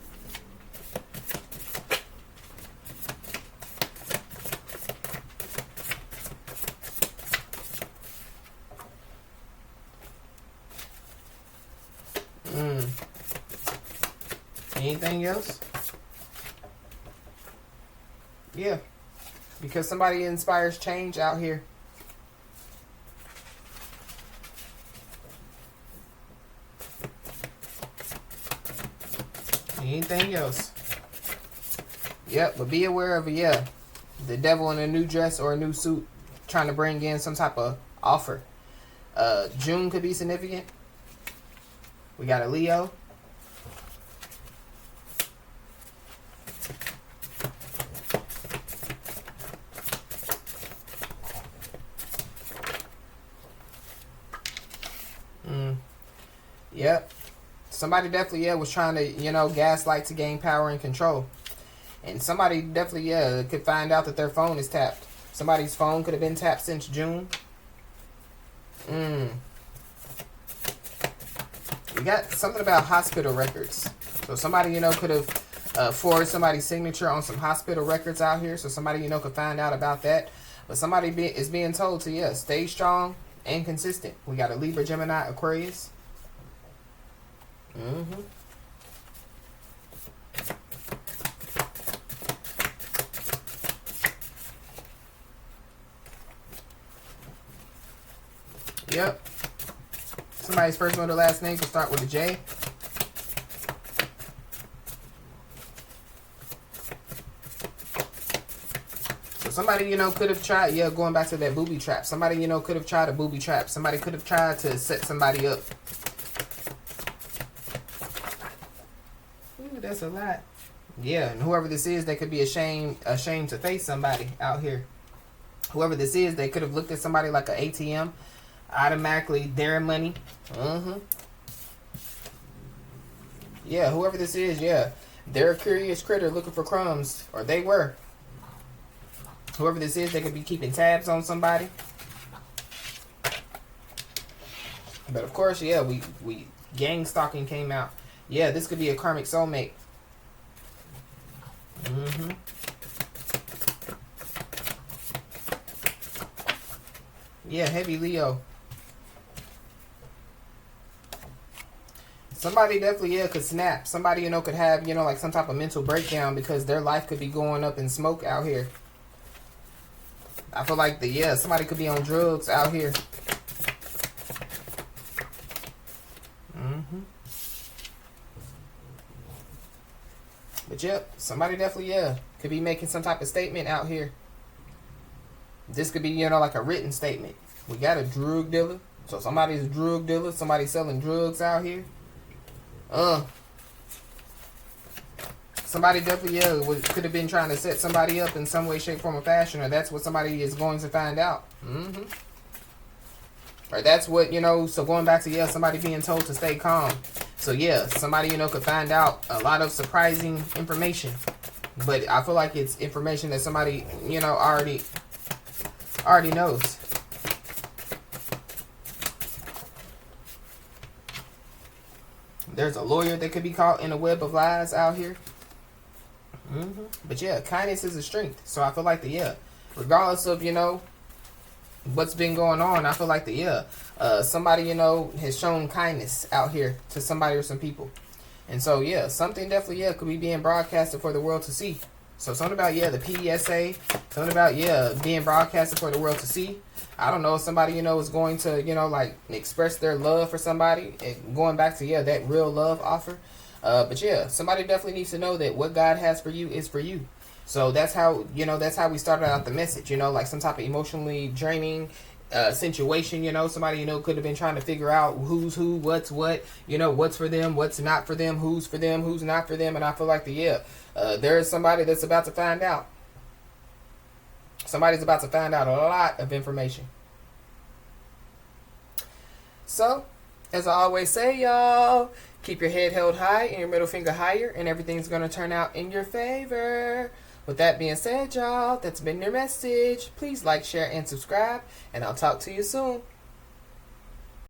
Anything else? Yeah. Because somebody inspires change out here. Anything else? Yep, but be aware of, yeah, the devil in a new dress or a new suit trying to bring in some type of offer. June could be significant. We got a Leo. Yep. Somebody definitely, yeah, was trying to, you know, gaslight to gain power and control. And somebody definitely, yeah, could find out that their phone is tapped. Somebody's phone could have been tapped since June. We got something about hospital records. So somebody, you know, could have forged somebody's signature on some hospital records out here. So somebody, you know, could find out about that. But somebody is being told to, yeah, stay strong and consistent. We got a Libra, Gemini, Aquarius. Yep. Somebody's first one to last name could start with a J. So somebody, you know, could have tried, yeah, going back to that booby trap. Somebody, you know, could have tried a booby trap. Somebody could have tried to set somebody up. Ooh, that's a lot. Yeah, and whoever this is, they could be ashamed to face somebody out here. Whoever this is, they could have looked at somebody like an ATM, automatically their money. Yeah, whoever this is, yeah, they're a curious critter looking for crumbs, or they were. Whoever this is, they could be keeping tabs on somebody. But of course, yeah, we Gangstalking came out. Yeah, this could be a karmic soulmate. Yeah, heavy Leo. Somebody definitely, yeah, could snap. Somebody, you know, could have, you know, like some type of mental breakdown because their life could be going up in smoke out here. I feel like somebody could be on drugs out here. But yep, somebody definitely, yeah, could be making some type of statement out here. This could be, you know, like a written statement. We got a drug dealer. So somebody's a drug dealer. Somebody selling drugs out here. Somebody definitely, yeah, could have been trying to set somebody up in some way, shape, form, or fashion. Or that's what somebody is going to find out. Or that's what, you know, so going back to, yeah, somebody being told to stay calm. So, yeah, somebody, you know, could find out a lot of surprising information. But I feel like it's information that somebody, you know, already knows. There's a lawyer that could be caught in a web of lies out here. But yeah, kindness is a strength. So I feel like regardless of, you know, what's been going on, I feel like somebody, you know, has shown kindness out here to somebody or some people. And so, yeah, something definitely, yeah, could be being broadcasted for the world to see. So something about, yeah, the PDSA, something about, yeah, being broadcasted for the world to see. I don't know if somebody, you know, is going to, you know, like express their love for somebody and going back to, yeah, that real love offer. But yeah, somebody definitely needs to know that what God has for you is for you. So that's how, that's how we started out the message, like some type of emotionally draining situation, somebody, could have been trying to figure out who's who, what's what, what's for them, what's not for them, who's not for them. And I feel like there is somebody that's about to find out. Somebody's about to find out a lot of information. So, as I always say, y'all, keep your head held high and your middle finger higher, and everything's going to turn out in your favor. With that being said, y'all, that's been your message. Please like, share, and subscribe, and I'll talk to you soon.